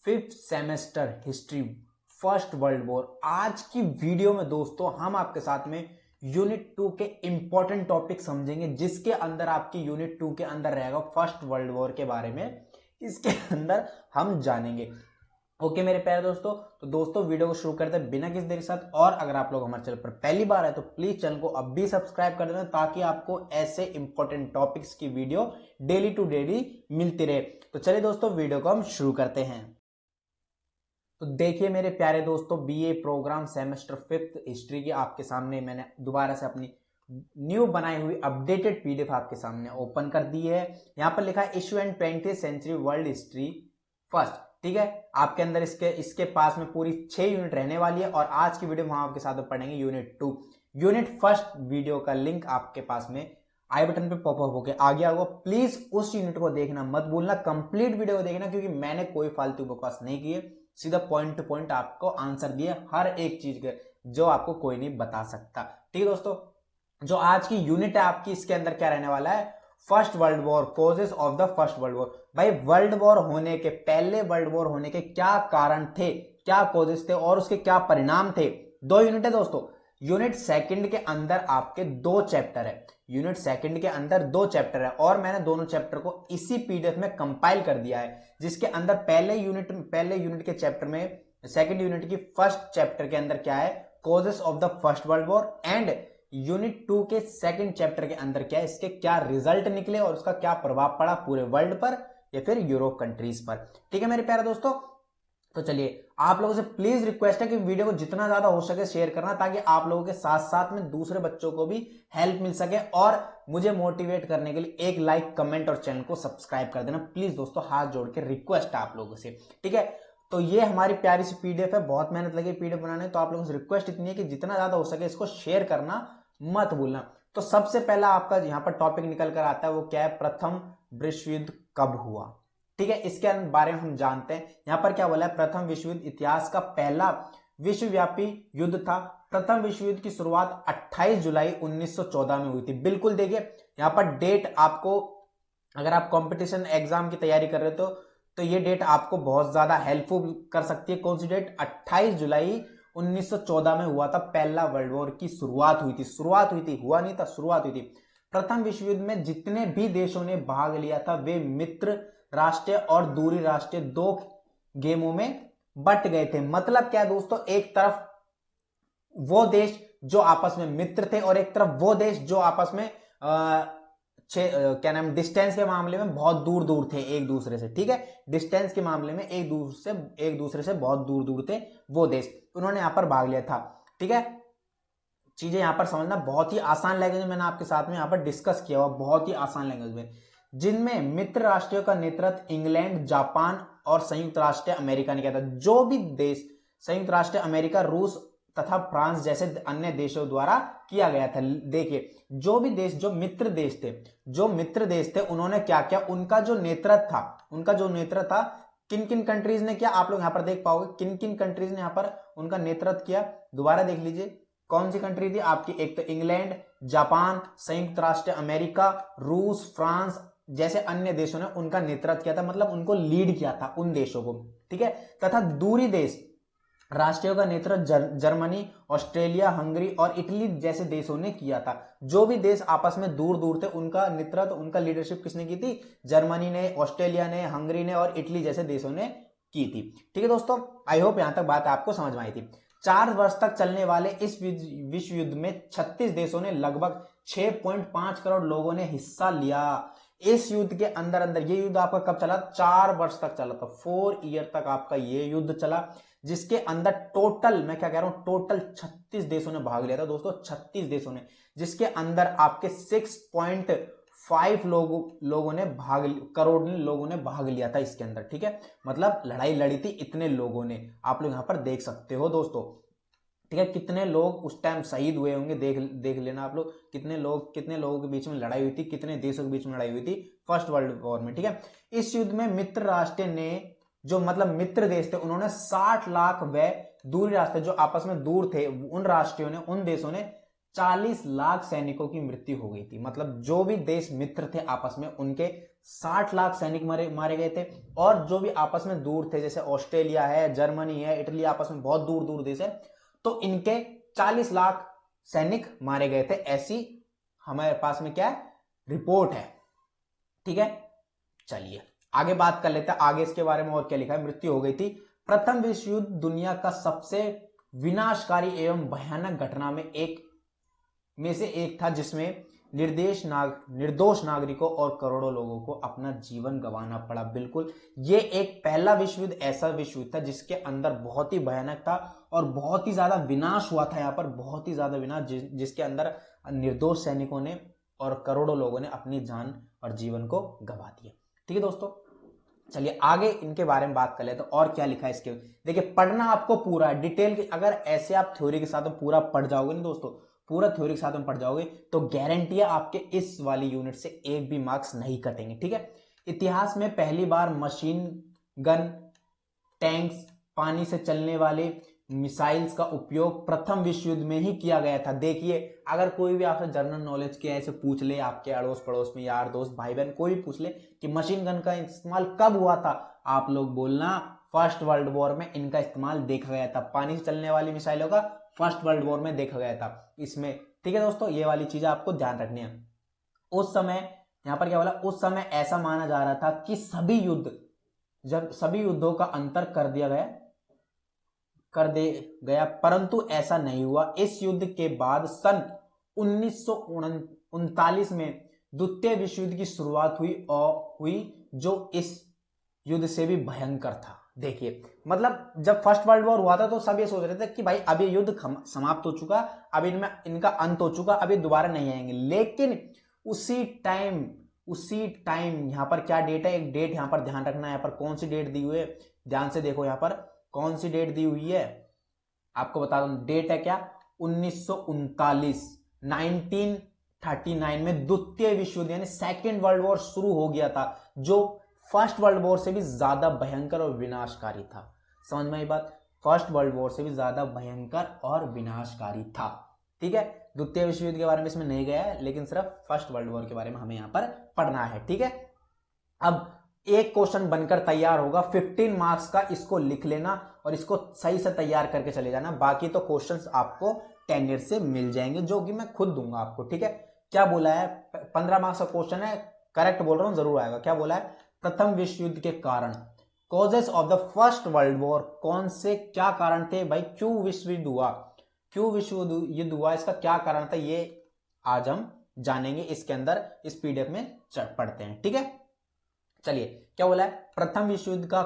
Fifth semester history first world war. आज की video में दोस्तों हम आपके साथ में यूनिट 2 के इंपॉर्टेंट टॉपिक समझेंगे, जिसके अंदर आपकी यूनिट 2 के अंदर रहेगा फर्स्ट वर्ल्ड वॉर के बारे में। इसके अंदर हम जानेंगे। ओके मेरे प्यारे दोस्तों, तो दोस्तों वीडियो को शुरू करते हैं बिना किसी देरी के साथ। और अगर आप लोग हमारे चैनल पर पहली बार है तो प्लीज चैनल को अब भी सब्सक्राइब कर देना, ताकि आपको ऐसे इंपॉर्टेंट टॉपिक्स की वीडियो डेली टू डेली मिलती रहे। तो चलिए दोस्तों वीडियो को हम शुरू करते हैं। तो देखिए मेरे प्यारे दोस्तों, BA program semester fifth history की आपके सामने मैंने दोबारा से अपनी न्यू बनाई हुई अपडेटेड पीडीएफ आपके सामने ओपन कर दी है। यहाँ पर लिखा है issue and 20th century world history first. ठीक है, आपके अंदर इसके पास में पूरी 6 यूनिट रहने वाली है। और आज की वीडियो में हम आपके साथ पढ़ेंगे यूनिट 2। यूनिट फर्स्ट वीडियो का लिंक आपके पास में आई बटन पे पॉपअप होकर आ गया होगा। प्लीज उस यूनिट को देखना मत भूलना, कंप्लीट वीडियो को देखना, क्योंकि मैंने कोई फालतू बकवास नहीं की है। सीधा पॉइंट टू पॉइंट आपको आंसर दिए हर एक चीज के, जो आपको कोई नहीं बता सकता। ठीक है दोस्तों, जो आज की यूनिट है आपकी, इसके अंदर क्या रहने वाला है? First world war, causes of the first world war. भाई वर्ल्ड वॉर होने के, पहले वर्ल्ड वॉर होने के क्या कारण थे, क्या कॉजेस थे और उसके क्या परिणाम थे। 2 यूनिट है दोस्तों। यूनिट सेकंड के अंदर आपके 2 चैप्टर है। यूनिट सेकंड के अंदर 2 चैप्टर है और मैंने दोनों चैप्टर को इसी पीडीएफ में कंपाइल कर दिया है, जिसके अंदर पहले यूनिट के चैप्टर में, सेकंड यूनिट की फर्स्ट चैप्टर के अंदर क्या है? Causes of the first world war. And unit 2 के सेकंड चैप्टर के अंदर क्या है, इसके क्या रिजल्ट निकले और उसका क्या प्रभाव पड़ा पूरे वर्ल्ड पर या फिर यूरोप कंट्रीज पर। ठीक है मेरे प्यारे दोस्तों, तो चलिए आप लोगों से प्लीज रिक्वेस्ट है कि वीडियो को जितना ज्यादा हो सके शेयर करना, ताकि आप लोगों के साथ साथ में दूसरे बच्चों को भी हेल्प मिल सके। और मुझे मोटिवेट करने के लिए एक लाइक, कमेंट और चैनल को सब्सक्राइब कर देना प्लीज दोस्तों, हाथ जोड़ के रिक्वेस्ट है आप लोगों से। ठीक है, तो ये हमारी प्यारी सी पीडीएफ है, बहुत मेहनत लगी पीडीएफ बनाने, तो आप लोगों से रिक्वेस्ट इतनी है कि जितना ज्यादा हो सके इसको शेयर करना मत भूलना। तो सबसे पहला आपका यहाँ पर टॉपिक निकल कर आता है, वो क्या है? प्रथम विश्व युद्ध कब हुआ। ठीक है, इसके बारे में हम जानते हैं। यहां पर क्या बोला है? प्रथम विश्व युद्ध इतिहास का पहला विश्वव्यापी युद्ध था। प्रथम विश्व युद्ध की शुरुआत 28 जुलाई 1914 में हुई थी। बिल्कुल देखिए यहां पर डेट आपको, अगर आप कंपटीशन एग्जाम की तैयारी कर रहे हो तो ये डेट आपको बहुत ज्यादा हेल्पफुल कर सकती है। कौन सी डेट? 28 जुलाई 1914 में हुआ था पहला वर्ल्ड वॉर की शुरुआत हुई थी, हुआ नहीं था, शुरुआत हुई थी। प्रथम विश्व युद्ध में जितने भी देशों ने भाग लिया था वे मित्र राष्ट्रीय और दूरी राष्ट्रीय 2 गेमों में बट गए थे। मतलब क्या दोस्तों? एक तरफ वो देश जो आपस में मित्र थे और एक तरफ वो देश जो आपस में क्या नाम, डिस्टेंस के मामले में बहुत दूर दूर थे एक दूसरे से। ठीक है, डिस्टेंस के मामले में एक दूसरे से बहुत दूर दूर थे वो देश, उन्होंने यहां पर भाग लिया था। ठीक है, चीजें यहां पर समझना बहुत ही आसान लैंग्वेज में मैंने आपके साथ में यहां पर डिस्कस किया हुआ, बहुत ही आसान लैंग्वेज में, जिनमें मित्र राष्ट्रों का नेतृत्व इंग्लैंड, जापान और संयुक्त राष्ट्र अमेरिका ने किया था। जो भी देश संयुक्त राष्ट्र अमेरिका, रूस तथा फ्रांस जैसे अन्य देशों द्वारा किया गया था। देखिए जो भी देश, जो मित्र देश थे उन्होंने क्या किया, उनका जो नेतृत्व था किन किन कंट्रीज ने किया, आप लोग यहां पर देख पाओगे किन किन कंट्रीज ने यहां पर उनका नेतृत्व किया। दोबारा देख लीजिए कौन सी कंट्री थी आपकी? एक तो इंग्लैंड, जापान, संयुक्त राष्ट्र अमेरिका, रूस, फ्रांस जैसे अन्य देशों ने उनका नेतृत्व किया था, मतलब उनको लीड किया था उन देशों को। ठीक है, तथा दूरी देश राष्ट्रीय का नेतृत्व जर्मनी, ऑस्ट्रेलिया, हंगरी और इटली जैसे देशों ने किया था। जो भी देश आपस में दूर दूर थे उनका नेतृत्व, उनका लीडरशिप किसने की थी? जर्मनी ने, ऑस्ट्रेलिया ने, हंगरी ने और इटली जैसे देशों ने की थी। ठीक है दोस्तों, आई होप यहां तक बात आपको समझ में आई थी। 4 वर्ष तक चलने वाले इस विश्व युद्ध में 36 देशों ने लगभग 6.5 करोड़ लोगों ने हिस्सा लिया। इस युद्ध के अंदर ये युद्ध आपका कब चला? 4 वर्ष तक चला था, 4 ईयर तक आपका ये युद्ध चला, जिसके अंदर टोटल, मैं क्या कह रहा हूं, टोटल 36 देशों ने भाग लिया था दोस्तों, 36 देशों ने, जिसके अंदर आपके 6.5 करोड़ लोगों ने भाग लिया था इसके अंदर। ठीक है, मतलब लड़ाई लड़ी थी इतने लोगों ने, आप लोग यहां पर देख सकते हो दोस्तों। ठीक है, कितने लोग उस टाइम शहीद हुए होंगे, देख लेना आप लोग, कितने लोगों के बीच में लड़ाई हुई थी, कितने देशों के बीच में लड़ाई हुई थी फर्स्ट वर्ल्ड वॉर में। ठीक है, इस युद्ध में मित्र राष्ट्र ने, जो मतलब मित्र देश थे, उन्होंने 60 लाख व दूरी राष्ट्र जो आपस में दूर थे उन राष्ट्रों ने, उन देशों ने 40 लाख सैनिकों की मृत्यु हो गई थी। मतलब जो भी देश मित्र थे आपस में, उनके 60 लाख सैनिक मारे गए थे। और जो भी आपस में दूर थे, जैसे ऑस्ट्रेलिया है, जर्मनी है, इटली, आपस में बहुत दूर दूर देश है, तो इनके 40 लाख सैनिक मारे गए थे। ऐसी हमारे पास में क्या है, रिपोर्ट है। ठीक है, चलिए आगे बात कर लेते हैं। आगे इसके बारे में और क्या लिखा है। मृत्यु हो गई थी। प्रथम विश्व युद्ध दुनिया का सबसे विनाशकारी एवं भयानक घटना में से एक था, जिसमें निर्दोष नागरिकों और करोड़ों लोगों को अपना जीवन गंवाना पड़ा। बिल्कुल, ये एक पहला विश्व युद्ध ऐसा विश्व युद्ध था जिसके अंदर बहुत ही भयानक था और बहुत ही ज्यादा विनाश हुआ था। यहाँ पर बहुत ही ज्यादा विनाश, जिसके अंदर निर्दोष सैनिकों ने और करोड़ों लोगों ने अपनी जान और जीवन को गंवा दिया। ठीक है दोस्तों, चलिए आगे इनके बारे में बात कर लेते हैं। और क्या लिखा है इसके, देखिए पढ़ना आपको पूरा डिटेल की, अगर ऐसे आप थ्योरी के साथ में पूरा पढ़ जाओगे ना दोस्तों, पूरा थ्योरी के साथ में पढ़ जाओगे, तो गारंटी है आपके इस वाली यूनिट से एक भी मार्क्स नहीं कटेंगे। ठीक है, इतिहास में पहली बार मशीन गन, टैंक्स, पानी से चलने वाले मिसाइल्स का उपयोग प्रथम विश्व युद्ध में ही किया गया था। देखिए, अगर कोई भी आपसे जनरल नॉलेज के ऐसे पूछ ले, आपके अड़ोस पड़ोस में यार दोस्त भाई बहन कोई भी पूछ ले कि मशीन गन का इस्तेमाल कब हुआ था, आप लोग बोलना फर्स्ट वर्ल्ड वॉर में इनका इस्तेमाल देखा गया था। पानी से चलने वाली मिसाइलों का फर्स्ट वर्ल्ड वॉर में देखा गया था इसमें। ठीक है दोस्तों, ये वाली चीजें आपको ध्यान रखनी है। उस समय यहां पर क्या बोला, उस समय ऐसा माना जा रहा था कि सभी युद्धों का अंतर कर दे गया, परंतु ऐसा नहीं हुआ। इस युद्ध के बाद सन 1939 में द्वितीय विश्व युद्ध की शुरुआत हुई जो इस युद्ध से भी भयंकर था। देखिए, मतलब जब फर्स्ट वर्ल्ड वॉर हुआ था तो सब ये सोच रहे थे कि भाई अब ये युद्ध समाप्त हो चुका, अब इनमें इनका अंत हो चुका, अब ये दोबारा नहीं आएंगे। लेकिन उसी टाइम यहां पर क्या डेट है, एक डेट यहां पर ध्यान रखना है। यहां पर कौन सी डेट दी हुई है, ध्यान से देखो, यहां पर कौन सी डेट दी हुई है आपको बता दूं। डेट है क्या, 1939 में द्वितीय विश्व युद्ध यानी सेकेंड वर्ल्ड वॉर शुरू हो गया था, जो फर्स्ट वर्ल्ड वॉर से भी ज्यादा भयंकर और विनाशकारी था। समझ में आई बात, फर्स्ट वर्ल्ड वॉर से भी ज्यादा भयंकर और विनाशकारी था। ठीक है, द्वितीय विश्व युद्ध के बारे में इसमें नहीं गया है, लेकिन सिर्फ फर्स्ट वर्ल्ड वॉर के बारे में हमें यहां पर पढ़ना है। ठीक है, अब एक क्वेश्चन बनकर तैयार होगा 15 मार्क्स का, इसको लिख लेना और इसको सही से तैयार करके चले जाना। बाकी तो क्वेश्चंस आपको 10 मिनट से मिल जाएंगे, जो कि मैं खुद दूंगा आपको। ठीक है, क्या बोला है, 15 मार्क्स का क्वेश्चन है, करेक्ट बोल रहा हूं, जरूर आएगा। क्या बोला है, प्रथम विश्व युद्ध के कारण, causes of the first world war, कौन से क्या कारण थे भाई, क्यों विश्व युद्ध हुआ, क्यों विश्व युद्ध हुआ, इसका क्या कारण था, ये आज हम जानेंगे इसके अंदर, इस पीडीएफ में पढ़ते हैं। ठीक है, चलिए क्या बोला है, प्रथम विश्व युद्ध का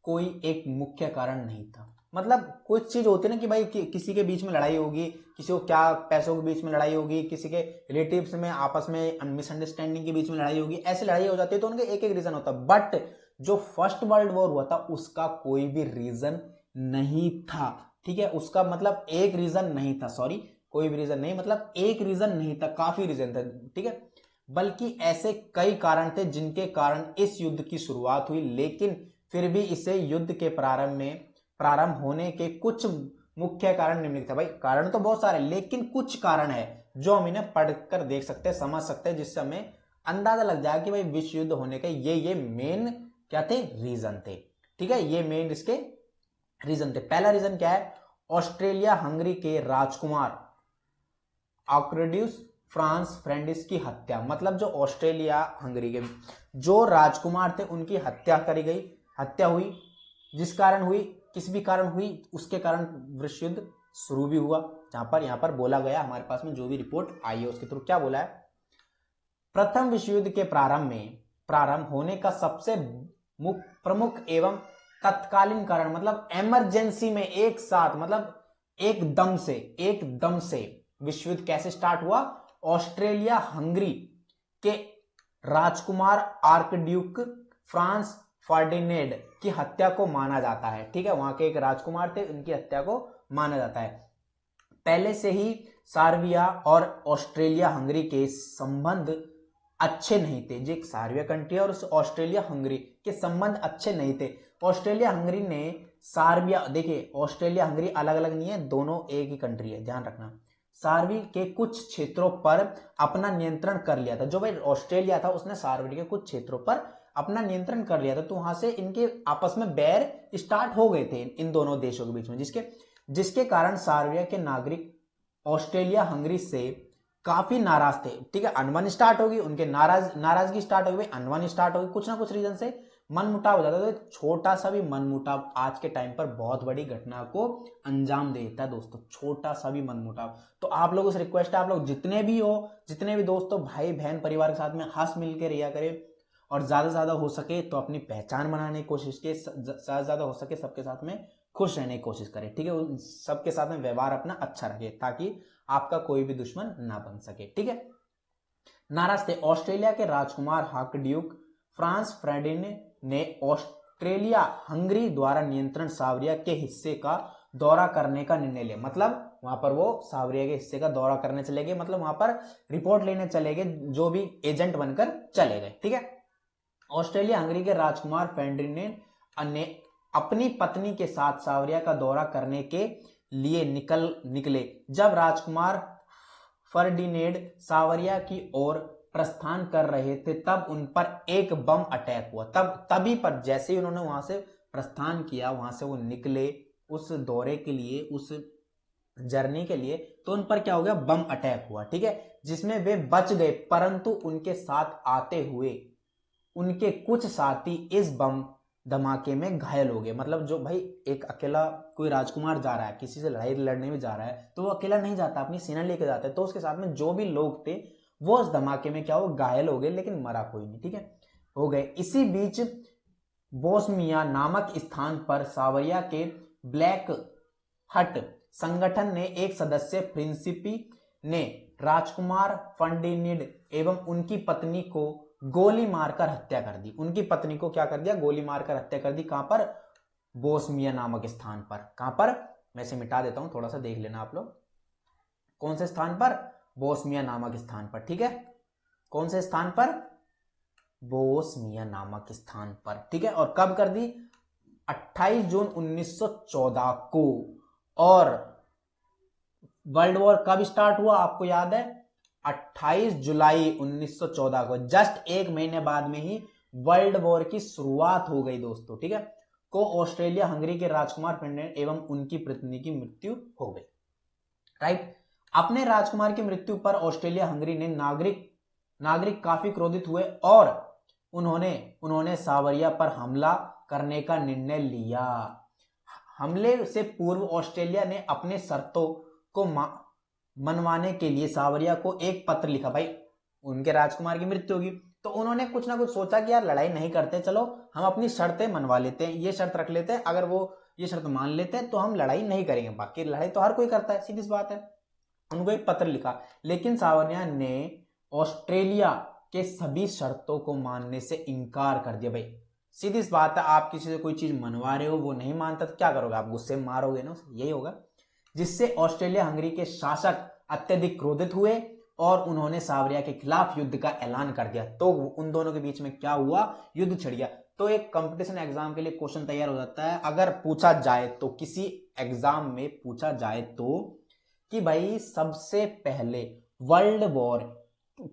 कोई एक मुख्य कारण नहीं था। मतलब कुछ चीज होती है ना कि भाई किसी के बीच में लड़ाई होगी, किसी को क्या पैसों के बीच में लड़ाई होगी, किसी के रिलेटिव्स में आपस में मिसअंडरस्टैंडिंग के बीच में लड़ाई होगी, ऐसी लड़ाई हो जाती है तो उनके एक एक रीजन होता है। बट जो फर्स्ट वर्ल्ड वॉर हुआ था उसका कोई भी रीजन नहीं था। ठीक है, उसका मतलब एक रीजन नहीं था, सॉरी कोई भी रीजन नहीं, मतलब एक रीजन नहीं था, काफी रीजन था। ठीक है, बल्कि ऐसे कई कारण थे जिनके कारण इस युद्ध की शुरुआत हुई, लेकिन फिर भी इसे युद्ध के प्रारंभ होने के कुछ मुख्य कारण निम्नलिखित है। भाई कारण तो बहुत सारे, लेकिन कुछ कारण है जो हम इन्हें पढ़कर देख सकते हैं, समझ सकते हैं, जिससे हमें अंदाजा लग जाए कि भाई विश्व युद्ध होने के ये मेन क्या थे, रीजन थे। ठीक है, ये मेन इसके रीजन थे। पहला रीजन क्या है, ऑस्ट्रेलिया हंगरी के राजकुमार आर्कडियस फ्रांस फ्रेंडिस की हत्या। मतलब जो ऑस्ट्रेलिया हंगरी के जो राजकुमार थे उनकी हत्या हुई, जिस कारण हुई, किस भी कारण हुई, उसके कारण विश्व युद्ध शुरू भी हुआ। यहां पर बोला गया, हमारे पास में जो भी रिपोर्ट आई है उसके थ्रू क्या बोला है, प्रथम विश्व युद्ध के प्रारंभ होने का सबसे प्रमुख एवं तत्कालीन कारण, मतलब इमरजेंसी में एक साथ, मतलब एकदम से विश्व युद्ध कैसे स्टार्ट हुआ, ऑस्ट्रेलिया हंगरी के राजकुमार आर्कड्यूक फ्रांस फर्डिनेंड की हत्या को माना जाता है। ठीक है, वहां के एक राजकुमार थे, उनकी हत्या को माना जाता है। पहले से ही सार्बिया और ऑस्ट्रेलिया हंगरी के संबंध अच्छे नहीं थे। जो एक सार्बिया कंट्री है और ऑस्ट्रेलिया हंगरी के संबंध अच्छे नहीं थे। ऑस्ट्रेलिया हंगरी ने सार्बिया, देखिए ऑस्ट्रेलिया हंगरी अलग अलग नहीं है, दोनों एक ही कंट्री है, ध्यान रखना। सार्वी के कुछ क्षेत्रों पर अपना नियंत्रण कर लिया था। जो भाई ऑस्ट्रेलिया था उसने सार्वी के कुछ क्षेत्रों पर अपना नियंत्रण कर लिया था, तो वहां से इनके आपस में बैर स्टार्ट हो गए थे इन दोनों देशों के बीच में, जिसके कारण सार्बिया के नागरिक ऑस्ट्रेलिया हंगरी से काफी नाराज थे। ठीक है, अनबन स्टार्ट होगी, उनके नाराजगी स्टार्ट होगी, अनबन स्टार्ट होगी, कुछ ना कुछ रीजन से मनमुटाव हो जाता है। तो छोटा सा भी मनमुटाव आज के टाइम पर बहुत बड़ी घटना को अंजाम दे देता है दोस्तों, छोटा सा भी मनमुटाव। तो आप लोगों से रिक्वेस्ट है, आप लोग जितने भी दोस्तों, भाई बहन, परिवार के साथ में हंस मिल के रहा करें, और ज्यादा से ज्यादा हो सके तो अपनी पहचान बनाने की कोशिश के, ज्यादा से ज्यादा हो सके सबके साथ में खुश रहने की कोशिश करें। ठीक है, सबके साथ में व्यवहार अपना अच्छा रखे ताकि आपका कोई भी दुश्मन ना बन सके। ठीक है, नाराज थे ऑस्ट्रेलिया के राजकुमार हार्कड्यूक फ्रांस फर्डिनेंड ने ऑस्ट्रेलिया हंगरी द्वारा नियंत्रण सावरिया के हिस्से का दौरा करने का निर्णय लिया। मतलब वहां पर वो सावरिया के हिस्से का दौरा करने चले गए, मतलब वहां पर रिपोर्ट लेने चले गए, जो भी एजेंट बनकर चले गए। ठीक है, ऑस्ट्रेलिया हंगरी के राजकुमार फर्डिनेंड ने अपनी पत्नी के साथ सावरिया का दौरा करने के लिए निकले। जब राजकुमार फर्डिनेंड सावरिया की ओर प्रस्थान कर रहे थे तब उन पर एक बम अटैक हुआ। तभी पर जैसे ही उन्होंने वहां से प्रस्थान किया, वहां से वो निकले उस दौरे के लिए, उस जर्नी के लिए, तो उन पर क्या हो गया, बम अटैक हुआ। ठीक है, जिसमें वे बच गए, परंतु उनके साथ आते हुए उनके कुछ साथी इस बम धमाके में घायल हो गए। मतलब जो भाई एक अकेला कोई राजकुमार जा रहा है, किसी से लड़ाई लड़ने में जा रहा है, तो वो अकेला नहीं जाता, अपनी सेना लेके जाता है, तो उसके साथ में जो भी लोग थे वो उस धमाके में क्या हो, घायल हो गए, लेकिन मरा कोई नहीं। ठीक है, हो गए। इसी बीच बोस्निया नामक स्थान पर सावरिया के ब्लैक हट संगठन ने एक सदस्य प्रिंसिपी ने राजकुमार फर्डिनेंड एवं उनकी पत्नी को गोली मारकर हत्या कर दी। उनकी पत्नी को क्या कर दिया, गोली मारकर हत्या कर दी। कहां पर, बोस्निया नामक स्थान पर। कहां पर, मैं इसे मिटा देता हूं, थोड़ा सा देख लेना आप लोग। कौन से स्थान पर, बोस्निया नामक स्थान पर। ठीक है, कौन से स्थान पर, बोस्निया नामक स्थान पर। ठीक है, और कब कर दी, 28 जून 1914 को। और वर्ल्ड वॉर कब स्टार्ट हुआ आपको याद है, 28 जुलाई 1914 को। जस्ट एक महीने बाद में ही वर्ल्ड वॉर की शुरुआत हो गई दोस्तों। ठीक है, को ऑस्ट्रेलिया हंगरी के राजकुमार फर्डिनेंड एवं उनकी पत्नी की मृत्यु हो गई। राइट, अपने राजकुमार की मृत्यु पर ऑस्ट्रेलिया हंगरी ने नागरिक काफी क्रोधित हुए और उन्होंने सावरिया पर हमला करने का निर्णय लिया। हमले से पूर्व ऑस्ट्रेलिया ने अपने शर्तों को मनवाने के लिए सावरिया को एक पत्र लिखा। भाई उनके राजकुमार की मृत्यु होगी तो उन्होंने कुछ ना कुछ सोचा कि यार लड़ाई नहीं करते, चलो हम अपनी शर्तें मनवा लेते हैं, ये शर्त रख लेते हैं, अगर वो ये शर्त मान लेते हैं तो हम लड़ाई नहीं करेंगे। बाकी लड़ाई तो हर कोई करता है, सीधी सी बात है। उनको एक पत्र लिखा, लेकिन सावरिया ने ऑस्ट्रेलिया के सभी शर्तों को मानने से इनकार कर दिया। भाई सीधी सी बात है, आप किसी से कोई चीज मनवा रहे हो, वो नहीं मानता तो क्या करोगे, आप गुस्से में मारोगे ना, यही होगा। जिससे ऑस्ट्रेलिया हंगरी के शासक अत्यधिक क्रोधित हुए और उन्होंने सावरिया के खिलाफ युद्ध का ऐलान कर दिया। तो उन दोनों के बीच में क्या हुआ, युद्ध छिड़ गया। तो एक कंपटीशन एग्जाम के लिए क्वेश्चन तैयार हो जाता है, अगर पूछा जाए तो, किसी एग्जाम में पूछा जाए तो, कि भाई सबसे पहले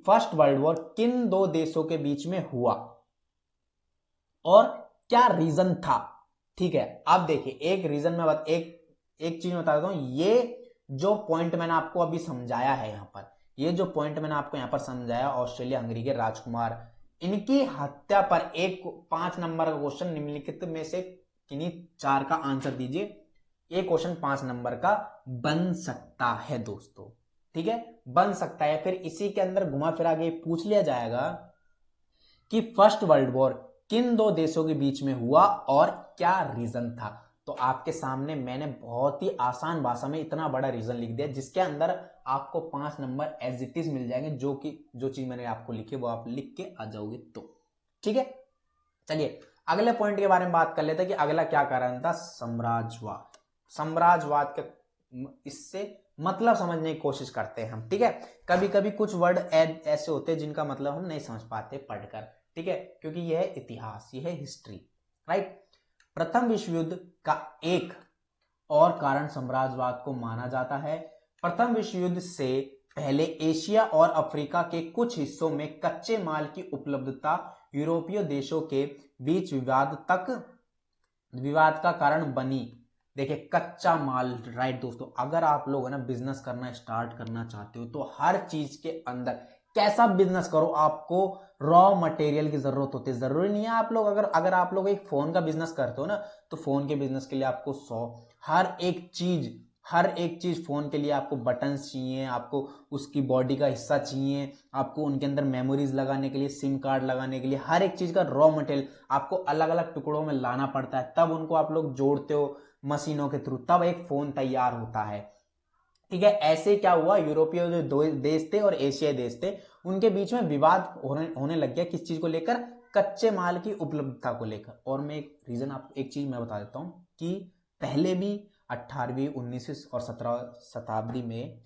फर्स्ट वर्ल्ड वॉर किन दो देशों के बीच में हुआ और क्या रीजन था। ठीक है, अब देखिए एक रीजन में एक चीज बता देता हूं, ये जो पॉइंट मैंने आपको अभी समझाया है यहां पर, ये जो पॉइंट मैंने आपको यहां पर समझाया, ऑस्ट्रेलिया हंगरी के राजकुमार इनकी हत्या पर एक 5 नंबर का क्वेश्चन निम्नलिखित में से किन्हीं 4 का आंसर दीजिए। ये क्वेश्चन 5 नंबर का बन सकता है दोस्तों। ठीक है, बन सकता है। फिर इसी के अंदर घुमा फिरा के पूछ लिया जाएगा कि फर्स्ट वर्ल्ड वॉर किन दो देशों के बीच में हुआ और क्या रीजन था। तो आपके सामने मैंने बहुत ही आसान भाषा में इतना बड़ा रीजन लिख दिया, जिसके अंदर आपको 5 नंबर एज इट इज मिल जाएंगे। जो चीज मैंने आपको लिखी वो आप लिख के आ जाओगे तो। ठीक है, चलिए अगले पॉइंट के बारे में बात कर लेते हैं कि अगला क्या कारण था, साम्राज्यवाद के इससे मतलब समझने की कोशिश करते हैं हम। ठीक है, कभी कभी कुछ वर्ड ऐसे होते हैं जिनका मतलब हम नहीं समझ पाते पढ़कर। ठीक है, क्योंकि यह है इतिहास, यह है हिस्ट्री। राइट, प्रथम विश्व युद्ध का एक और कारण साम्राज्यवाद को माना जाता है। प्रथम विश्व युद्ध से पहले एशिया और अफ्रीका के कुछ हिस्सों में कच्चे माल की उपलब्धता यूरोपीय देशों के बीच विवाद का कारण बनी। देखिए कच्चा माल, राइट दोस्तों, अगर आप लोग है ना बिजनेस करना स्टार्ट करना चाहते हो तो हर चीज के अंदर कैसा बिजनेस करो, आपको रॉ मटेरियल की जरूरत होती है। जरूरी नहीं है आप लोग अगर आप लोग एक फोन का बिजनेस करते हो ना, तो फोन के बिजनेस के लिए आपको हर एक चीज फोन के लिए आपको बटन्स चाहिए, आपको उसकी बॉडी का हिस्सा चाहिए, आपको उनके अंदर मेमोरीज लगाने के लिए, सिम कार्ड लगाने के लिए, हर एक चीज का रॉ मटेरियल आपको अलग अलग टुकड़ों में लाना पड़ता है, तब उनको आप लोग जोड़ते हो मशीनों के थ्रू, तब एक फोन तैयार होता है। ठीक है, ऐसे क्या हुआ, यूरोपीय जो दो देश थे और एशियाई देश थे, उनके बीच में विवाद होने लग गया। किस चीज को लेकर? कच्चे माल की उपलब्धता को लेकर। और मैं एक चीज मैं बता देता हूं कि पहले भी 18वीं 19वीं और 17वीं शताब्दी में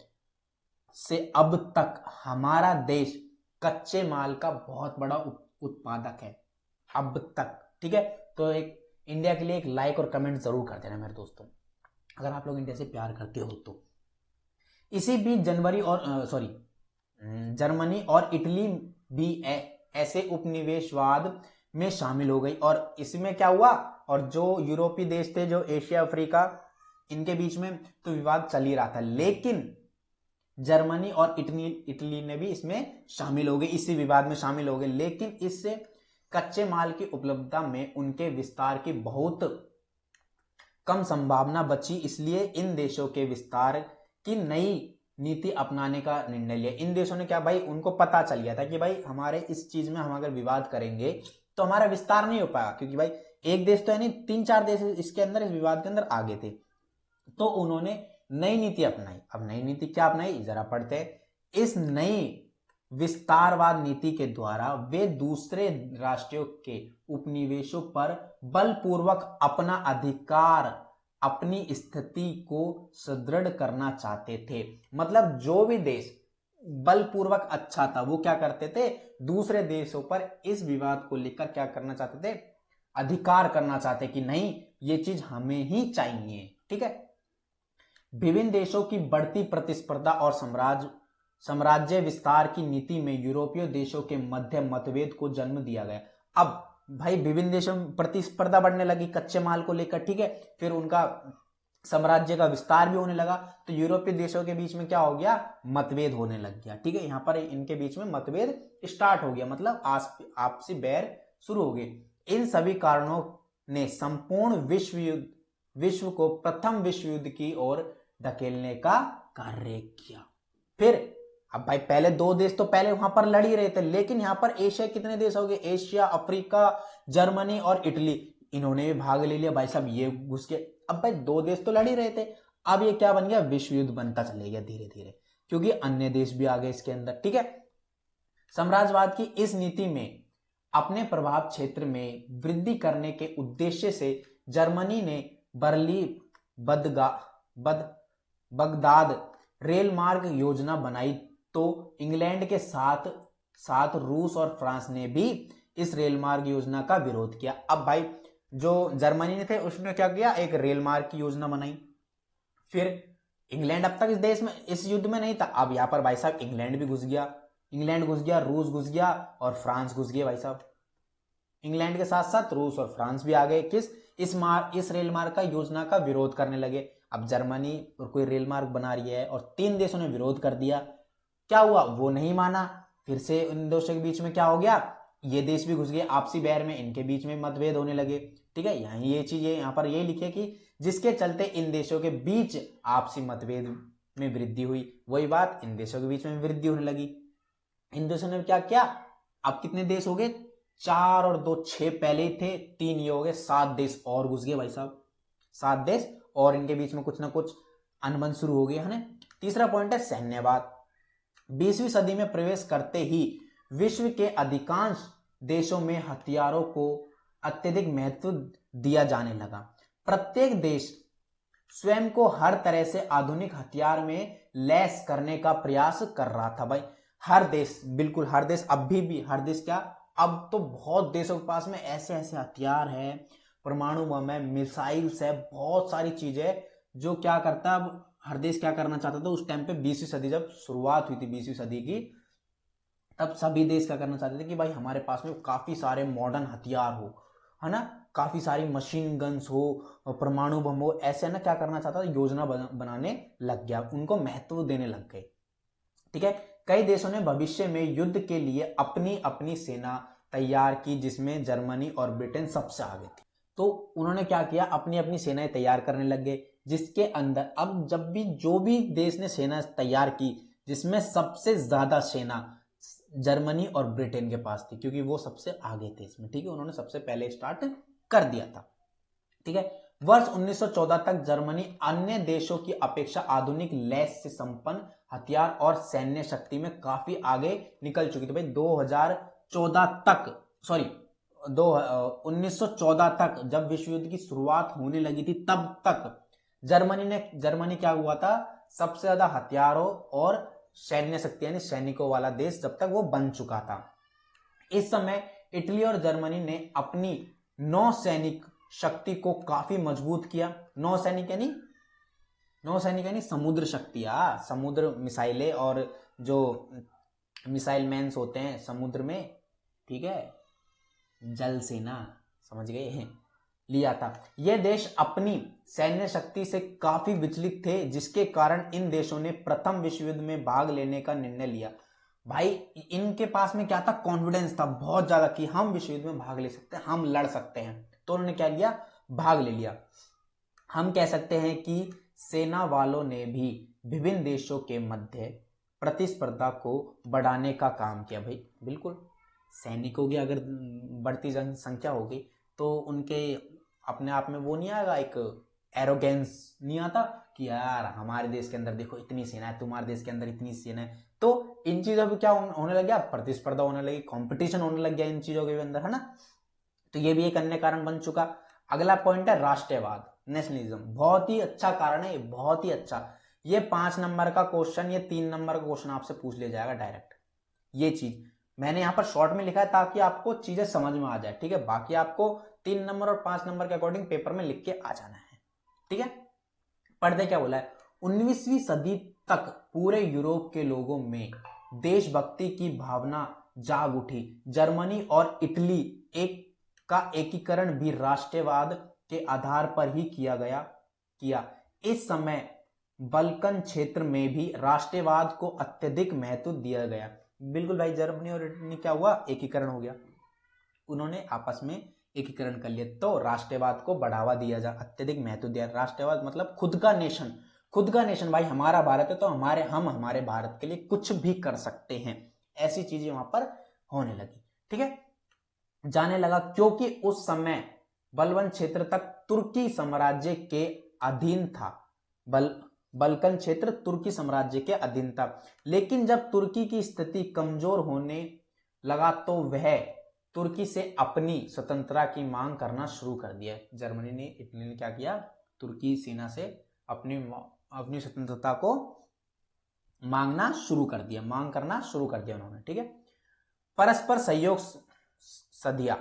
से अब तक हमारा देश कच्चे माल का बहुत बड़ा उत्पादक है अब तक। ठीक है, तो एक इंडिया के लिए एक लाइक और कमेंट जरूर कर देना मेरे दोस्तों, अगर आप लोग इंडिया से प्यार करते हो तो। इसी बीच जर्मनी और इटली भी ऐसे उपनिवेशवाद में शामिल हो गई, और इसमें क्या हुआ, और जो यूरोपीय देश थे, जो एशिया अफ्रीका, इनके बीच में तो विवाद चल ही रहा था, लेकिन जर्मनी और इटली ने भी इसमें शामिल हो गए, इसी विवाद में शामिल हो गए। लेकिन इससे कच्चे माल की उपलब्धता में उनके विस्तार की बहुत कम संभावना बची, इसलिए इन देशों के विस्तार की नई नीति अपनाने का निर्णय लिया। इन देशों ने क्या भाई, उनको पता चल गया था कि भाई हमारे इस चीज में हम अगर विवाद करेंगे तो हमारा विस्तार नहीं हो पाएगा, क्योंकि भाई एक देश तो है नहीं, 3-4 देश इसके अंदर, इस विवाद के अंदर आगे थे। तो उन्होंने नई नीति अपनाई। अब नई नीति क्या अपनाई, जरा पढ़ते हैं। इस नई विस्तारवाद नीति के द्वारा वे दूसरे राष्ट्रों के उपनिवेशों पर बलपूर्वक अपना अधिकार, अपनी स्थिति को सुदृढ़ करना चाहते थे। मतलब जो भी देश बलपूर्वक अच्छा था, वो क्या करते थे, दूसरे देशों पर इस विवाद को लेकर क्या करना चाहते थे, अधिकार करना चाहते कि नहीं, ये चीज हमें ही चाहिए। ठीक है, विभिन्न देशों की बढ़ती प्रतिस्पर्धा और साम्राज्य विस्तार की नीति में यूरोपीय देशों के मध्य मतभेद को जन्म दिया गया। अब भाई विभिन्न देशों में प्रतिस्पर्धा बढ़ने लगी कच्चे माल को लेकर, ठीक है, फिर उनका साम्राज्य का विस्तार भी होने लगा, तो यूरोपीय देशों के बीच में क्या हो गया, मतभेद होने लग गया। ठीक है, यहां पर इनके बीच में मतभेद स्टार्ट हो गया, मतलब आपसी बैर शुरू हो गए। इन सभी कारणों ने संपूर्ण विश्व को प्रथम विश्व युद्ध की ओर धकेलने का कार्य किया। फिर अब भाई पहले दो देश तो पहले वहां पर लड़ ही रहे थे, लेकिन यहां पर एशिया कितने देश हो गए, एशिया, अफ्रीका, जर्मनी और इटली, इन्होंने भी भाग ले लिया भाई साहब, ये घुस के। अब भाई दो देश तो लड़ ही रहे थे, अब ये क्या बन गया, विश्व युद्ध बनता चले गया धीरे धीरे, क्योंकि अन्य देश भी आ गए इसके अंदर। ठीक है, साम्राज्यवाद की इस नीति में अपने प्रभाव क्षेत्र में वृद्धि करने के उद्देश्य से जर्मनी ने बगदाद रेल मार्ग योजना बनाई, तो इंग्लैंड के साथ साथ रूस और फ्रांस ने भी इस रेल मार्ग योजना का विरोध किया। अब भाई जो जर्मनी ने थे उसने क्या किया, एक रेल मार्ग की योजना बनाई। फिर इंग्लैंड अब तक इस देश में इस युद्ध में नहीं था, अब यहां पर भाई साहब इंग्लैंड भी घुस गया, रूस घुस गया और फ्रांस घुस गया। भाई साहब इंग्लैंड के साथ साथ रूस और फ्रांस भी आ गए, इस रेल मार्ग का योजना का विरोध करने लगे। अब जर्मनी और कोई रेल मार्ग बना रही है और 3 देशों ने विरोध कर दिया, क्या हुआ, वो नहीं माना, फिर से इन देशों के बीच में क्या हो गया, ये देश भी घुस गए, आपसी बैर में इनके बीच में मतभेद होने लगे। ठीक है, ये चीज यहाँ पर ये लिखे कि जिसके चलते इन देशों के बीच आपसी मतभेद में वृद्धि हुई, वही बात इन देशों के बीच में वृद्धि होने लगी। इन देशों ने क्या किया, अब कितने देश हो गए, 4 और 2 6 पहले ही थे, 3 ये हो गए, 7 देश और घुस गए भाई साहब, 7 देश, और इनके बीच में कुछ ना कुछ अनबन शुरू हो गया है ना। तीसरा पॉइंट है सैन्यवाद। 20वीं सदी में प्रवेश करते ही विश्व के अधिकांश देशों में हथियारों को अत्यधिक महत्व दिया जाने लगा। प्रत्येक देश स्वयं को हर तरह से आधुनिक हथियार में लैस करने का प्रयास कर रहा था। भाई हर देश, बिल्कुल हर देश, अभी भी हर देश क्या, अब तो बहुत देशों के पास में ऐसे ऐसे हथियार है, परमाणु बम है, मिसाइल्स है, बहुत सारी चीजें जो क्या करता है, अब हर देश क्या करना चाहता था उस टाइम पे, 20वीं सदी जब शुरुआत हुई थी 20वीं सदी की, तब सभी देश क्या करना चाहते थे कि भाई हमारे पास में काफी सारे मॉडर्न हथियार हो, है ना, काफी सारी मशीन गन्स हो, परमाणु बम हो, ऐसे ना क्या करना चाहता था, योजना बनाने लग गया, उनको महत्व देने लग गए। ठीक है, कई देशों ने भविष्य में युद्ध के लिए अपनी अपनी सेना तैयार की, जिसमें जर्मनी और ब्रिटेन सबसे आगे थी। तो उन्होंने क्या किया, अपनी अपनी सेनाएं तैयार करने लग गए, जिसके अंदर अब जब भी जो भी देश ने सेना तैयार की, जिसमें सबसे ज्यादा सेना जर्मनी और ब्रिटेन के पास थी, क्योंकि वो सबसे आगे थे इसमें। ठीक है, उन्होंने सबसे पहले स्टार्ट कर दिया था। ठीक है, वर्ष 1914 तक जर्मनी अन्य देशों की अपेक्षा आधुनिक लैस से संपन्न हथियार और सैन्य शक्ति में काफी आगे निकल चुकी थी। भाई 2014 तक, सॉरी 1914 तक जब विश्व युद्ध की शुरुआत होने लगी थी, तब तक जर्मनी क्या हुआ था, सबसे ज्यादा हथियारों और सैन्य शक्ति यानी सैनिकों वाला देश जब तक वो बन चुका था। इस समय इटली और जर्मनी ने अपनी नौसैनिक शक्ति को काफी मजबूत किया। नौसैनिक यानी समुद्र शक्ति, समुद्र मिसाइलें और जो मिसाइल मैन्स होते हैं समुद्र में, ठीक है, जल सेना, समझ गए हैं, लिया था। यह देश अपनी सैन्य शक्ति से काफी विचलित थे, जिसके कारण इन देशों ने प्रथम विश्व युद्ध में भाग लेने का निर्णय लिया। भाई इनके पास में क्या था, कॉन्फिडेंस था बहुत ज्यादा कि हम विश्व युद्ध में भाग ले सकते हैं, हम लड़ सकते हैं, तो उन्होंने क्या लिया, भाग ले लिया। हम कह सकते हैं कि सेना वालों ने भी विभिन्न देशों के मध्य प्रतिस्पर्धा को बढ़ाने का काम किया। भाई बिल्कुल, सैनिकों की अगर बढ़ती जनसंख्या होगी तो उनके अपने आप में वो नहीं आएगा, एक एरोगेंस नहीं आता कि यार हमारे देश के अंदर देखो इतनी सेना है, तुम्हारे देश के अंदर इतनी सेना है। तो इन चीजों पे क्या होने लग गया, प्रतिस्पर्धा होने लगी, कंपटीशन होने लग गया इन चीजों के अंदर, है ना। तो ये भी एक अन्य कारण बन चुका। अगला पॉइंट है राष्ट्रवाद, नेशनलिज्म। बहुत ही अच्छा कारण है, बहुत ही अच्छा। ये 5 नंबर का क्वेश्चन, ये 3 नंबर का क्वेश्चन आपसे पूछ लिया जाएगा डायरेक्ट। ये चीज मैंने यहाँ पर शॉर्ट में लिखा है ताकि आपको चीजें समझ में आ जाए। ठीक है, बाकी आपको 3 नंबर और 5 नंबर के अकॉर्डिंग पेपर में लिख के आ जाना है। ठीक है, पढ़ते क्या बोला है, 19वीं सदी तक पूरे यूरोप के लोगों में देशभक्ति की भावना जाग उठी। जर्मनी और इटली का एकीकरण भी राष्ट्रवाद के आधार पर ही किया। इस समय बल्कन क्षेत्र में भी राष्ट्रवाद को अत्यधिक महत्व दिया गया। बिल्कुल भाई, जर्मनी और इटली क्या हुआ, एकीकरण हो गया, उन्होंने आपस में एकीकरण कर लिया, तो राष्ट्रवाद को बढ़ावा दिया जा, अत्यधिक महत्व दिया। राष्ट्रवाद मतलब खुद का नेशन, भाई हमारा भारत है तो हमारे भारत के लिए कुछ भी कर सकते हैं, ऐसी चीजें वहां पर होने लगी। ठीक है, जाने लगा, क्योंकि उस समय बलवन क्षेत्र तक तुर्की साम्राज्य के अधीन था। बल्कन क्षेत्र तुर्की साम्राज्य के अधीन था, लेकिन जब तुर्की की स्थिति कमजोर होने लगा तो वह तुर्की से अपनी स्वतंत्रता की मांग करना शुरू कर दिया। इटली ने क्या किया, तुर्की सेना से अपनी स्वतंत्रता को मांग करना शुरू कर दिया उन्होंने। ठीक है, परस्पर सहयोग संधियां,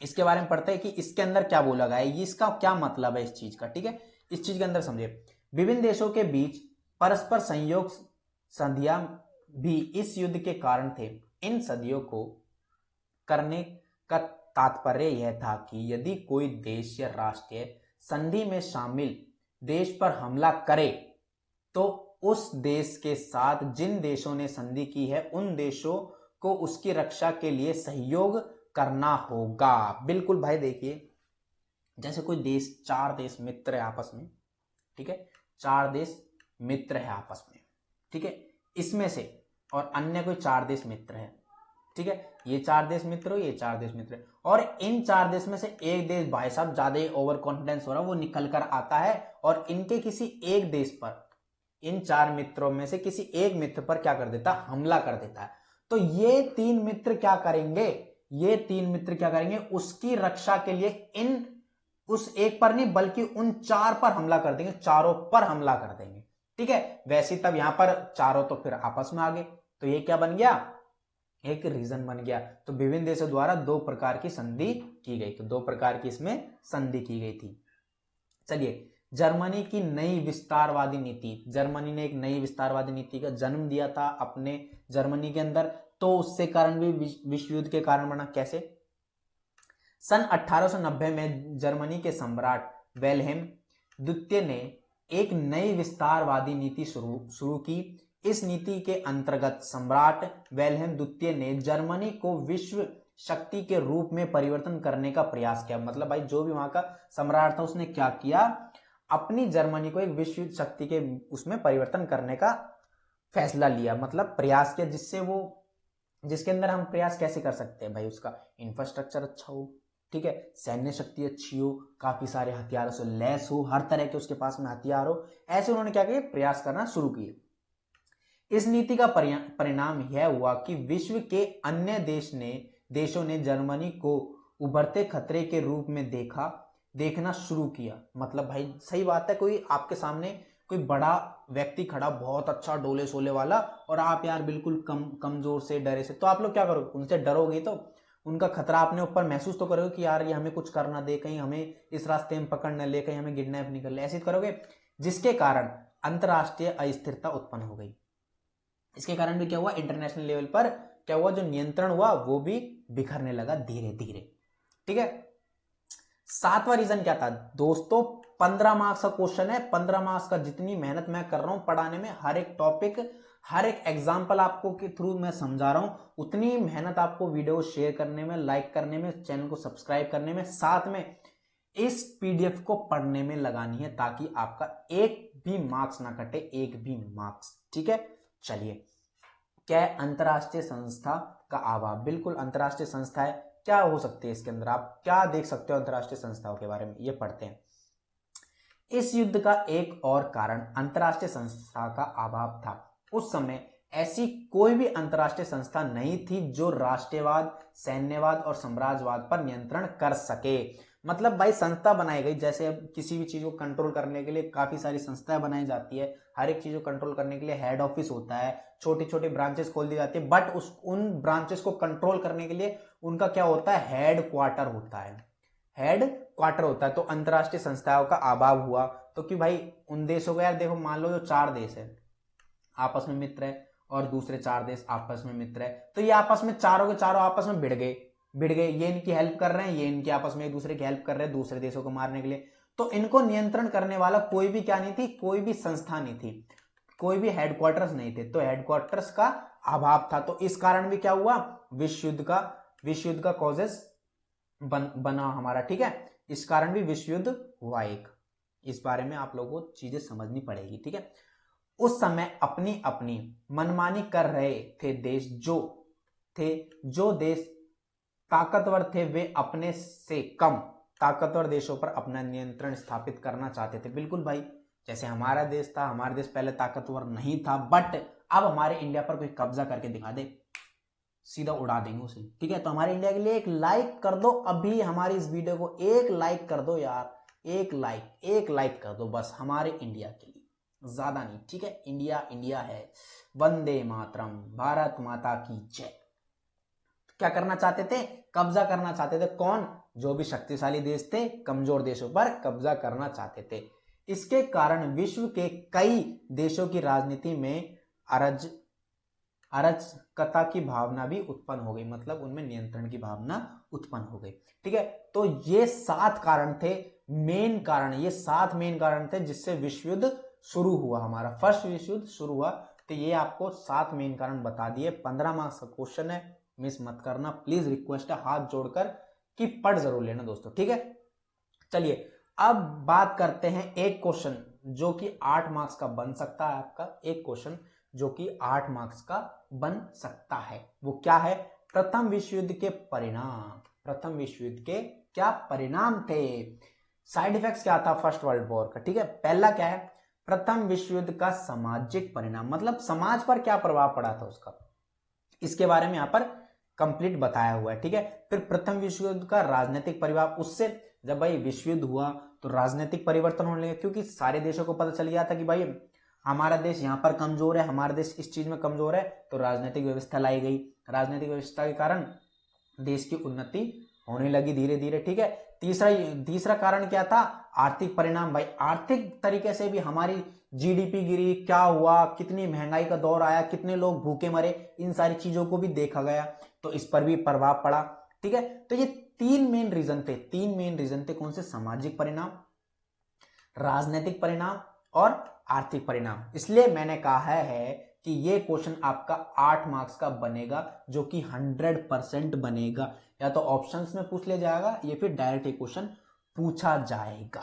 इसके बारे में पढ़ते हैं कि इसके अंदर क्या बोला गया है, इसका क्या मतलब है इस चीज का। ठीक है, इस चीज के अंदर समझिए, विभिन्न देशों के बीच परस्पर सहयोग संधियां भी इस युद्ध के कारण थे। इन संधियों को करने का तात्पर्य यह था कि यदि कोई देश या राष्ट्र संधि में शामिल देश पर हमला करे तो उस देश के साथ जिन देशों ने संधि की है उन देशों को उसकी रक्षा के लिए सहयोग करना होगा। बिल्कुल भाई, देखिए जैसे कोई देश, 4 देश मित्र है आपस में, ठीक है, 4 देश मित्र है आपस में, ठीक है, इसमें से और अन्य कोई 4 देश मित्र है, ठीक है, ये 4 देश मित्र हो, ये 4 देश मित्र है, और इन 4 देश में से एक देश भाई साहब ज्यादा ओवर कॉन्फिडेंस हो रहा है, वो निकल कर आता है और इनके किसी एक देश पर, इन 4 मित्रों में से किसी एक मित्र पर क्या कर देता, हमला कर देता है। तो ये 3 मित्र क्या करेंगे, उसकी रक्षा के लिए उस एक पर नहीं बल्कि उन 4 पर हमला कर देंगे, चारों पर हमला कर देंगे। ठीक है, वैसे तब यहां पर चारों तो फिर आपस में आ गए, तो ये क्या बन गया, एक रीजन बन गया। तो विभिन्न देशों द्वारा 2 प्रकार की संधि की गई, तो 2 प्रकार की इसमें संधि की गई थी। चलिए, जर्मनी की नई विस्तारवादी नीति, जर्मनी ने एक नई विस्तारवादी नीति का जन्म दिया था अपने जर्मनी के अंदर, तो उससे कारण भी विश्व युद्ध के कारण बना। कैसे? सन 1890 में जर्मनी के सम्राट वेलहेम द्वितीय ने एक नई विस्तारवादी नीति शुरू की। इस नीति के अंतर्गत सम्राट वेलहेम द्वितीय ने जर्मनी को विश्व शक्ति के रूप में परिवर्तन करने का प्रयास किया। मतलब भाई जो भी वहां का सम्राट था उसने क्या किया, अपनी जर्मनी को एक विश्व शक्ति के उसमें परिवर्तन करने का फैसला लिया, मतलब प्रयास किया, जिसके अंदर हम प्रयास कैसे कर सकते हैं भाई, उसका इंफ्रास्ट्रक्चर अच्छा हो, ठीक है, सैन्य शक्ति अच्छी हो, काफी सारे हथियारों से लैस हो, हर तरह के उसके पास में हथियार हो। ऐसे उन्होंने क्या किया, प्रयास करना शुरू किए। इस नीति का परिणाम यह हुआ कि विश्व के अन्य देशों ने जर्मनी को उभरते खतरे के रूप में देखना शुरू किया। मतलब भाई सही बात है, कोई आपके सामने कोई बड़ा व्यक्ति खड़ा, बहुत अच्छा डोले सोले वाला, और आप यार बिल्कुल कमजोर से डरे से, तो आप लोग क्या करोगे, उनसे डरोगे, तो उनका खतरा अपने ऊपर महसूस तो करोगे कि यार ये हमें कुछ करना दे, कहीं हमें इस रास्ते में पकड़ न ले, कहीं हमें किडनैप नहीं कर ले, ऐसे करोगे, जिसके कारण अंतरराष्ट्रीय अस्थिरता उत्पन्न हो गई। इसके कारण भी क्या हुआ, इंटरनेशनल लेवल पर क्या हुआ, जो नियंत्रण हुआ वो भी बिखरने लगा धीरे धीरे। ठीक है, सातवां रीजन क्या था दोस्तों, 15 मार्क्स का क्वेश्चन है, 15 मार्क्स का, जितनी मेहनत मैं कर रहा हूं पढ़ाने में, हर एक टॉपिक, हर एक एग्जाम्पल आपको के थ्रू मैं समझा रहा हूं, उतनी मेहनत आपको वीडियो शेयर करने में, लाइक करने में, चैनल को सब्सक्राइब करने में, साथ में इस पीडीएफ को पढ़ने में लगानी है, ताकि आपका एक भी मार्क्स ना कटे, एक भी मार्क्स। ठीक है, चलिए, क्या है अंतरराष्ट्रीय संस्था का अभाव, बिल्कुल अंतरराष्ट्रीय संस्था है, क्या हो सकती है इसके अंदर, आप क्या देख सकते हो अंतरराष्ट्रीय संस्थाओं के बारे में, ये पढ़ते हैं। इस युद्ध का एक और कारण अंतरराष्ट्रीय संस्था का अभाव था। उस समय ऐसी कोई भी अंतरराष्ट्रीय संस्था नहीं थी जो राष्ट्रवाद, सैन्यवाद और साम्राज्यवाद पर नियंत्रण कर सके। मतलब भाई संस्था बनाई गई, जैसे अब किसी भी चीज को कंट्रोल करने के लिए काफी सारी संस्थाएं बनाई जाती है, हर एक चीज को कंट्रोल करने के लिए हेड ऑफिस होता है, छोटी छोटी ब्रांचेस खोल दी जाती है, बट उन ब्रांचेस को कंट्रोल करने के लिए उनका क्या होता है, हेड क्वार्टर होता है, हेड क्वार्टर होता है। तो अंतरराष्ट्रीय संस्थाओं का अभाव हुआ, तो कि भाई उन देशों को, यार देखो मान लो जो 4 देश है आपस में मित्र है, और दूसरे 4 देश आपस में मित्र है, तो ये आपस में चारों के चारों आपस में भिड़ गए, ये इनकी हेल्प कर रहे हैं, ये इनके आपस में एक दूसरे की हेल्प कर रहे हैं दूसरे देशों को मारने के लिए। तो इनको नियंत्रण करने वाला कोई भी क्या नहीं थी, कोई भी संस्था नहीं थी, कोई भी हेडक्वार्टर्स नहीं थे, तो हेडक्वार्टर्स का अभाव था। तो इस कारण भी क्या हुआ, विश्व युद्ध का कॉजेस बना हमारा। ठीक है, इस कारण भी विश्व युद्ध हुआ एक, इस बारे में आप लोगों को चीजें समझनी पड़ेगी। ठीक है, उस समय अपनी अपनी मनमानी कर रहे थे देश, जो देश ताकतवर थे वे अपने से कम ताकतवर देशों पर अपना नियंत्रण स्थापित करना चाहते थे। बिल्कुल भाई, जैसे हमारा देश था, हमारा देश पहले ताकतवर नहीं था, बट अब हमारे इंडिया पर कोई कब्जा करके दिखा दे, सीधा उड़ा देंगे उसे। ठीक है, तो हमारे इंडिया के लिए एक लाइक कर दो, अभी हमारी इस वीडियो को एक लाइक कर दो यार, एक लाइक कर दो बस, हमारे इंडिया के लिए, ज्यादा नहीं। ठीक है, इंडिया इंडिया है, वंदे मातरम, भारत माता की जय। क्या करना चाहते थे, कब्जा करना चाहते थे, कौन, जो भी शक्तिशाली देश थे, कमजोर देशों पर कब्जा करना चाहते थे। इसके कारण विश्व के कई देशों की राजनीति में अराजकता की भावना भी उत्पन्न हो गई, मतलब उनमें नियंत्रण की भावना उत्पन्न हो गई। ठीक है, तो ये 7 कारण थे, मेन कारण, ये 7 मेन कारण थे जिससे विश्व युद्ध शुरू हुआ, हमारा फर्स्ट विश्व युद्ध शुरू हुआ। तो ये आपको 7 मेन कारण बता दिए। 15 मार्क्स का क्वेश्चन है, मिस मत करना प्लीज, रिक्वेस्ट है हाथ जोड़कर कि पढ़ जरूर लेना दोस्तों। ठीक है, चलिए अब बात करते हैं एक क्वेश्चन जो कि 8 मार्क्स का बन सकता है, आपका एक क्वेश्चन जो कि 8 मार्क्स का बन सकता है। वो क्या है, प्रथम विश्व युद्ध के परिणाम, प्रथम विश्व युद्ध के क्या परिणाम थे, साइड इफेक्ट्स क्या था फर्स्ट वर्ल्ड वॉर का। ठीक है, पहला क्या है, प्रथम विश्व युद्ध का सामाजिक परिणाम, मतलब समाज पर क्या प्रभाव पड़ा था उसका, इसके बारे में यहां पर कंप्लीट बताया हुआ है। ठीक है, फिर प्रथम विश्व युद्ध का राजनीतिक प्रभाव, उससे जब भाई विश्व युद्ध हुआ तो राजनीतिक परिवर्तन होने लगे, क्योंकि सारे देशों को पता चल गया था कि भाई हमारा देश यहाँ पर कमजोर है, हमारा देश इस चीज में कमजोर है, तो राजनीतिक व्यवस्था लाई गई, राजनीतिक व्यवस्था के कारण देश की उन्नति होने लगी धीरे धीरे। ठीक है, तीसरा कारण क्या था? आर्थिक परिणाम। भाई आर्थिक तरीके से भी हमारी जीडीपी गिरी, क्या हुआ, कितनी महंगाई का दौर आया, कितने लोग भूखे मरे, इन सारी चीजों को भी देखा गया, तो इस पर भी प्रभाव पड़ा। ठीक है, तो ये तीन मेन रीजन थे। कौन से? सामाजिक परिणाम, राजनीतिक परिणाम और आर्थिक परिणाम। इसलिए मैंने कहा है कि ये क्वेश्चन आपका 8 मार्क्स का बनेगा, जो कि 100% बनेगा। या तो ऑप्शंस में पूछ लिया जाएगा या फिर डायरेक्ट ये क्वेश्चन पूछा जाएगा।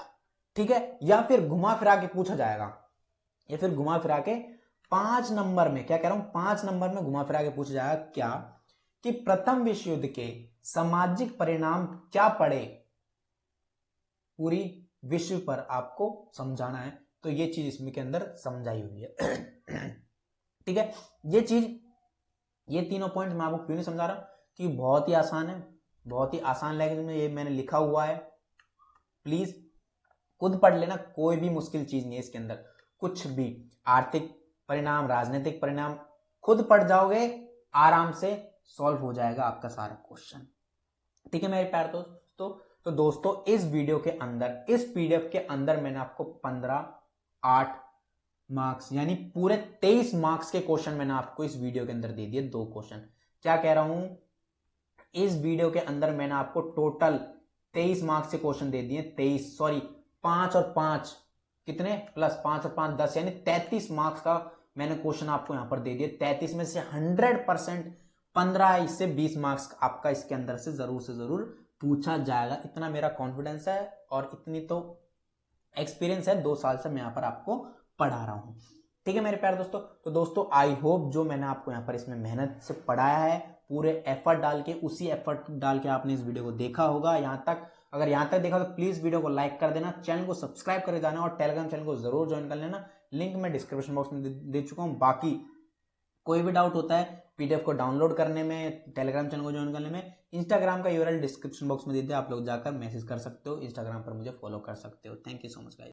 ठीक है, या फिर घुमा फिरा के पूछा जाएगा, या फिर घुमा फिरा के 5 नंबर में, क्या कह रहा हूं, 5 नंबर में घुमा फिरा के पूछा जाएगा क्या, कि प्रथम विश्व युद्ध के सामाजिक परिणाम क्या पड़े, पूरी विश्व पर आपको समझाना है। तो ये चीज इसमें के अंदर समझाई हुई है। ठीक है, ये चीज, ये तीनों पॉइंट मैं आपको क्यों नहीं समझा रहा, कि बहुत ही आसान है, बहुत ही आसान लैंग्वेज में ये मैंने लिखा हुआ है। प्लीज खुद पढ़ लेना, कोई भी मुश्किल चीज नहीं है इसके अंदर, कुछ भी। आर्थिक परिणाम, राजनीतिक परिणाम, खुद पढ़ जाओगे आराम से सॉल्व हो जाएगा आपका सारा क्वेश्चन। ठीक है मेरे प्यारे दोस्तों, तो दोस्तों इस वीडियो के अंदर, इस पीडीएफ के अंदर मैंने आपको 15, 8 मार्क्स यानी पूरे 23 मार्क्स के क्वेश्चन मैंने आपको इस वीडियो के अंदर दे दिए। 2 क्वेश्चन, क्या कह रहा हूं, इस वीडियो के अंदर मैंने आपको टोटल 23 मार्क्स के क्वेश्चन दे दिए। 23 सॉरी 5 और 5 कितने, प्लस 5 और 5 10, यानी 33 मार्क्स का मैंने क्वेश्चन आपको यहां पर दे दिए। 33 में से 100% 15 से 20 मार्क्स आपका इसके अंदर से जरूर पूछा जाएगा। इतना मेरा कॉन्फिडेंस है और इतनी तो एक्सपीरियंस है, 2 साल से मैं यहां पर आपको पढ़ा रहा हूं। ठीक है मेरे प्यारे दोस्तों, तो दोस्तों आई होप जो मैंने आपको यहां पर इसमें मेहनत से पढ़ाया है, पूरे एफर्ट डाल के, उसी एफर्ट डाल के आपने इस वीडियो को देखा होगा यहां तक। अगर यहां तक देखा तो प्लीज वीडियो को लाइक कर देना, चैनल को सब्सक्राइब कर जाना और टेलीग्राम चैनल को जरूर ज्वाइन कर लेना। लिंक मैं डिस्क्रिप्शन बॉक्स में दे चुका हूं। बाकी कोई भी डाउट होता है पीडीएफ को डाउनलोड करने में, टेलीग्राम चैनल को ज्वाइन करने में, इंस्टाग्राम का यूआरएल डिस्क्रिप्शन बॉक्स में दे दिया, आप लोग जाकर मैसेज कर सकते हो, इंस्टाग्राम पर मुझे फॉलो कर सकते हो। Thank you so much guys.